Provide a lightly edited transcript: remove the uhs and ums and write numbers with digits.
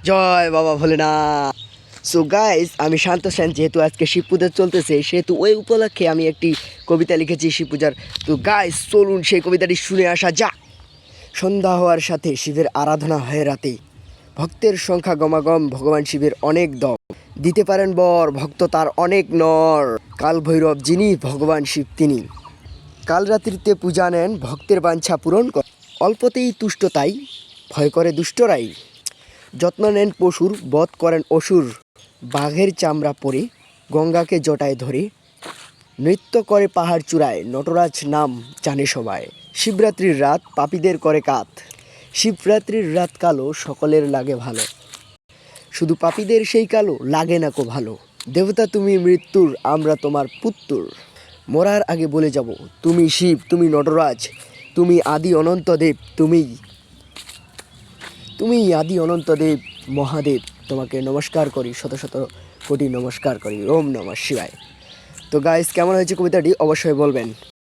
জয় বাবা Bholenath. So guys, আমি শান্ত সেন। যেহেতু আজকে শিব পূজা চলতেছে, সেহেতু ওই উপলক্ষে আমি একটি কবিতা লিখেছি শিব পূজার। তো গাইস, চলুন সেই কবিতাটি শুনে আসা যাক। সন্ধ্যা হওয়ার সাথে শিবের আরাধনা হয় রাতে, ভক্তের সংখ্যা গমাগম, ভগবান শিবের অনেক দম, দিতে পারেন বর ভক্ত তার অনেক নর, কাল ভৈরব যিনি ভগবান শিব তিনি, কাল রাত্রিতে পূজা নেন ভক্তের বাঞ্ছা পূরণ করে, অল্পতেই তুষ্ট তাই ভয় করে দুষ্টরাই, যত্ন নেন পশুর বধ করেন অসুর, বাঘের চামড়া পরে গঙ্গাকে জটায় ধরে, নৃত্য করে পাহাড় চূড়ায় নটরাজ নাম জানে সবাই, শিবরাত্রির রাত পাপীদের করে কাত, শিবরাত্রির রাত কালো সকলের লাগে ভালো, শুধু পাপীদের সেই কালো লাগে না কো ভালো, দেবতা তুমি মৃত্যুর আমরা তোমার পুত্তুর, মরার আগে বলে যাব তুমি শিব তুমি নটরাজ, তুমি আদি অনন্ত দেব, তুমি আদি অনন্ত দেব মহাদেব, তোমাকে নমস্কার করি, শত শত কোটি নমস্কার করি, ওম নমঃ শিবায়। তো গাইস, কেমন হয়েছে কবিতাটি অবশ্যই বলবেন।